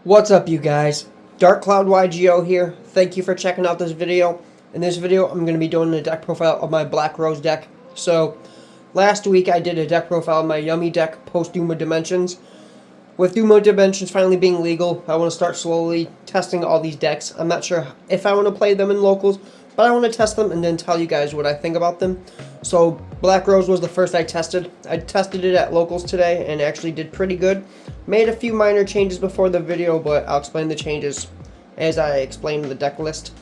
What's up, you guys? Dark Cloud Yugioh here. Thank you for checking out this video. In this video, I'm going to be doing a deck profile of my Black Rose deck. So, last week I did a deck profile of my Yummy deck post Doom of Dimensions. With Doom of Dimensions finally being legal, I want to start slowly testing all these decks. I'm not sure if I want to play them in locals, but I want to test them and then tell you guys what I think about them. So, Black Rose was the first I tested. I tested it at locals today and actually did pretty good. Made a few minor changes before the video, but I'll explain the changes as I explain the deck list.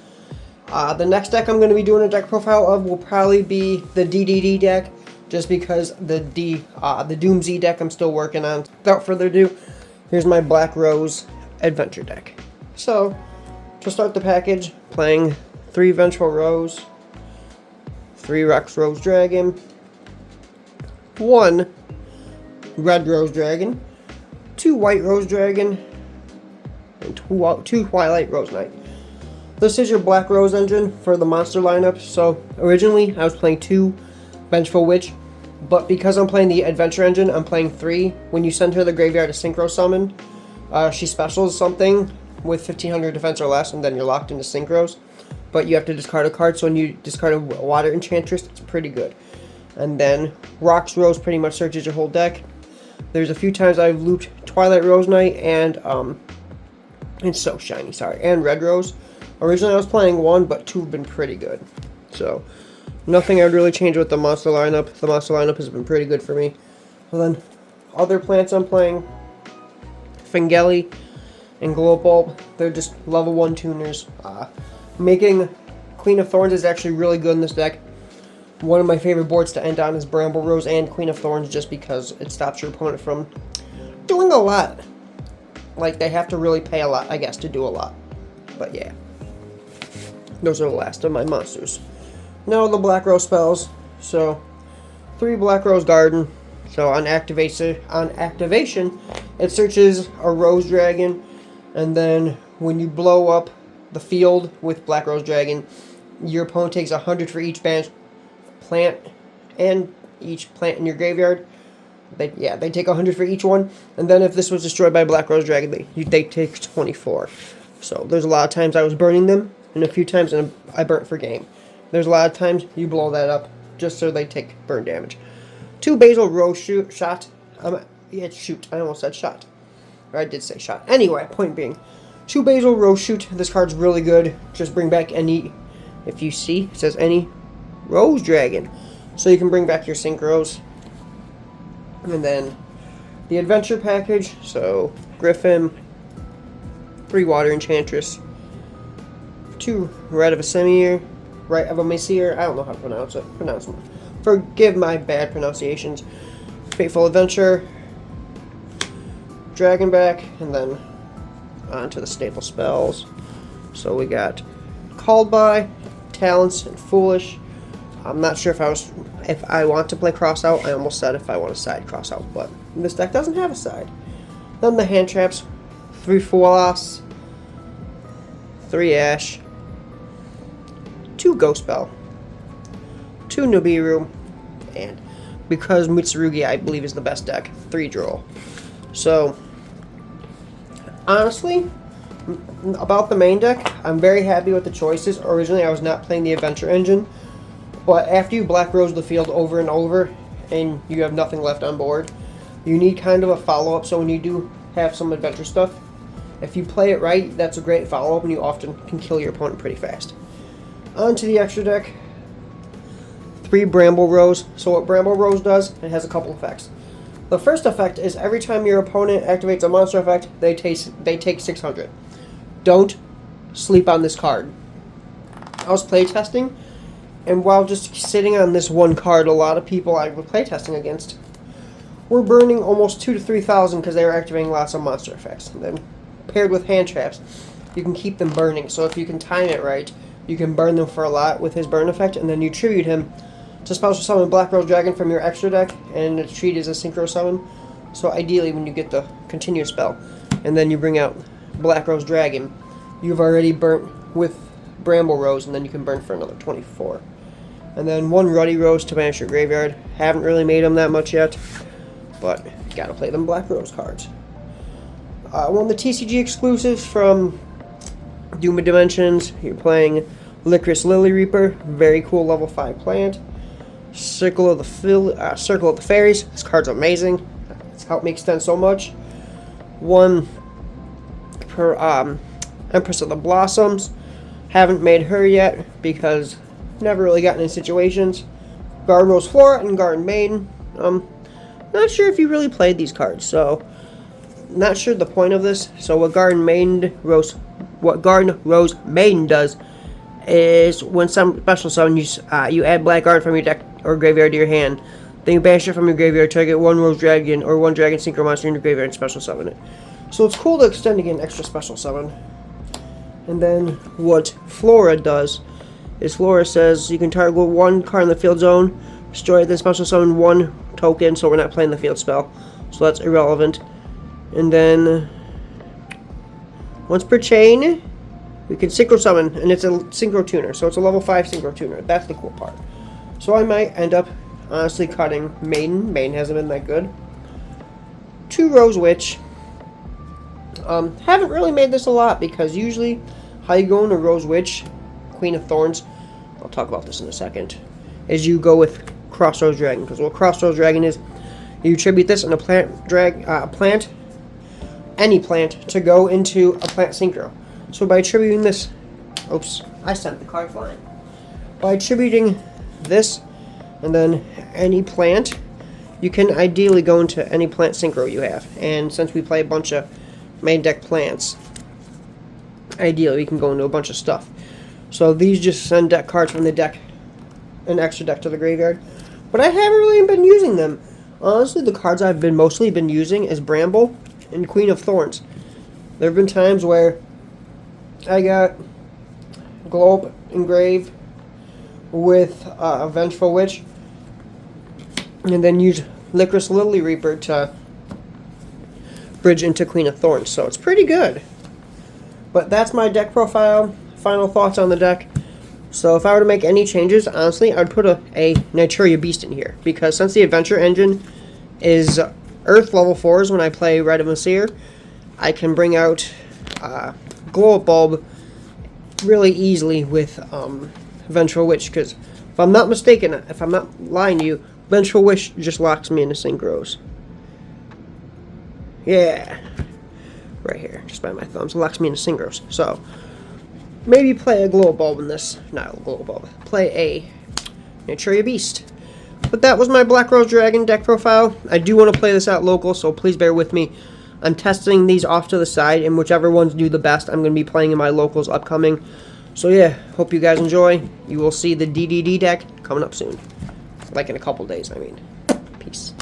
The next deck I'm going to be doing a deck profile of will probably be the DDD deck, just because the Doom Z deck I'm still working on. Without further ado, here's my Black Rose Adventure deck. So, to start the package, playing 3 Vengeful Rose, 3 Rex Rose Dragon, 1 Red Rose Dragon, 2 White Rose Dragon, and 2 Twilight Rose Knight. This is your Black Rose engine for the monster lineup. So originally I was playing 2 Vengeful Witch, but because I'm playing the Adventure engine, I'm playing 3. When you send her to the graveyard to Synchro Summon, she specials something with 1500 defense or less, and then you're locked into Synchros. But you have to discard a card, so when you discard a Water Enchantress, it's pretty good. And then Rocks Rose pretty much searches your whole deck. There's a few times I've looped Twilight Rose Knight and it's so shiny, sorry, and Red Rose. Originally I was playing 1, but 2 have been pretty good. So, nothing I'd really change with the monster lineup. The monster lineup has been pretty good for me. And then, other plants I'm playing, Fingeli and Glowbulb. They're just level 1 tuners. Making Queen of Thorns is actually really good in this deck. One of my favorite boards to end on is Bramble Rose and Queen of Thorns, just because it stops your opponent from doing a lot. Like, they have to really pay a lot, I guess, to do a lot. But yeah. Those are the last of my monsters. Now the Black Rose spells. So, 3 Black Rose Garden. So on activation, it searches a Rose Dragon, and then when you blow up the field with Black Rose Dragon, your opponent takes 100 for each banished plant and each plant in your graveyard. They take 100 for each one, and then if this was destroyed by Black Rose Dragon, they take 24. So there's a lot of times I was burning them, and a few times I burnt for game. There's a lot of times you blow that up just so they take burn damage. 2 Basil Rose shot. Shoot. I almost said shot. Or I did say shot. Anyway, point being, 2 Basil Rose shoot. This card's really good. Just bring back any. If you see, it says any Rose Dragon, so you can bring back your Synchros. And then the Adventure package. So Griffin, 3 Water Enchantress, 2 Rite of a Semir, Rite of a Messier. I don't know how to pronounce it. Forgive my bad pronunciations. Fateful Adventure, Dragonback, and then on to the staple spells. So we got Called By, Talents, and Foolish. I'm not sure if I want to play Cross Out. I almost said if I want to side Cross Out, but this deck doesn't have a side. Then the hand traps, 3 Folas, 3 Ash, 2 Ghost Spell, 2 Nibiru, and because Mitsurugi I believe is the best deck, 3 Droll. So, honestly, about the main deck, I'm very happy with the choices. Originally I was not playing the Adventure engine, but after you Black Rose the field over and over and you have nothing left on board, you need kind of a follow-up. So when you do have some Adventure stuff, if you play it right, that's a great follow-up, and you often can kill your opponent pretty fast. On to the extra deck. 3 Bramble Rose. So what Bramble Rose does, it has a couple effects. The first effect is every time your opponent activates a monster effect, they take 600. Don't sleep on this card. I was playtesting, and while just sitting on this one card, a lot of people I was playtesting against were burning almost 2,000 to 3,000 because they were activating lots of monster effects. And then paired with hand traps, you can keep them burning. So if you can time it right, you can burn them for a lot with his burn effect, and then you tribute him to special summon Black Rose Dragon from your extra deck, and it's treated as a synchro summon. So ideally, when you get the continue spell, and then you bring out Black Rose Dragon, you've already burnt with Bramble Rose, and then you can burn for another 24. And then 1 Ruddy Rose to banish your graveyard. Haven't really made them that much yet, but gotta play them Black Rose cards. one of the TCG exclusives from Doom of Dimensions. You're playing Licorice Lily Reaper, very cool level 5 plant. Circle of the Fairies. This card's amazing. It's helped me extend so much. One per Empress of the Blossoms. Haven't made her yet because never really gotten in situations. Garden Rose Flora and Garden Maiden. Not sure if you really played these cards, so not sure the point of this. So what Garden Rose Maiden does is when some special summon you add black art from your deck or graveyard to your hand. Then you banish it from your graveyard, target one Rose Dragon or one Dragon Synchro monster in your graveyard and special summon it. So it's cool to extend to get an extra special summon. And then what Flora does is Flora says you can target one card in the field zone, destroy it, then special summon one token, so we're not playing the field spell. So that's irrelevant. And then once per chain, we can synchro summon, and it's a synchro tuner, so it's a level 5 synchro tuner. That's the cool part. So I might end up honestly cutting Maiden. Maiden hasn't been that good. 2 Rose Witch. Haven't really made this a lot because usually how you go into Rose Witch, Queen of Thorns, I'll talk about this in a second, is you go with Crossroads Dragon. Because what Crossroads Dragon is, you attribute this in a any plant, to go into a plant synchro. So by attributing this, oops, I sent the card flying. By attributing this and then any plant, you can ideally go into any plant synchro you have. And since we play a bunch of main deck plants, ideally we can go into a bunch of stuff. So these just send deck cards from the deck, an extra deck to the graveyard. But I haven't really been using them. Honestly, the cards I've been mostly using is Bramble and Queen of Thorns. There have been times where I got Globe Engrave with a Vengeful Witch, and then use Licorice Lily Reaper to bridge into Queen of Thorns. So it's pretty good. But that's my deck profile. Final thoughts on the deck. So if I were to make any changes, honestly, I'd put a Nituria Beast in here. Because since the Adventure Engine is Earth level 4s when I play Red of Seer, I can bring out Glow Up Bulb really easily with Vengeful Witch. Because if I'm not mistaken, if I'm not lying to you, Vengeful Witch just locks me into synchros. Yeah. Right here, just by my thumbs. It locks me into synchros. So maybe play a Glow Bulb in this. Not a Glow Bulb. Play a Nituria Beast. But that was my Black Rose Dragon deck profile. I do want to play this out local, so please bear with me. I'm testing these off to the side, and whichever ones do the best, I'm going to be playing in my locals upcoming. So yeah, hope you guys enjoy. You will see the DDD deck coming up soon. Like in a couple days, I mean. Peace.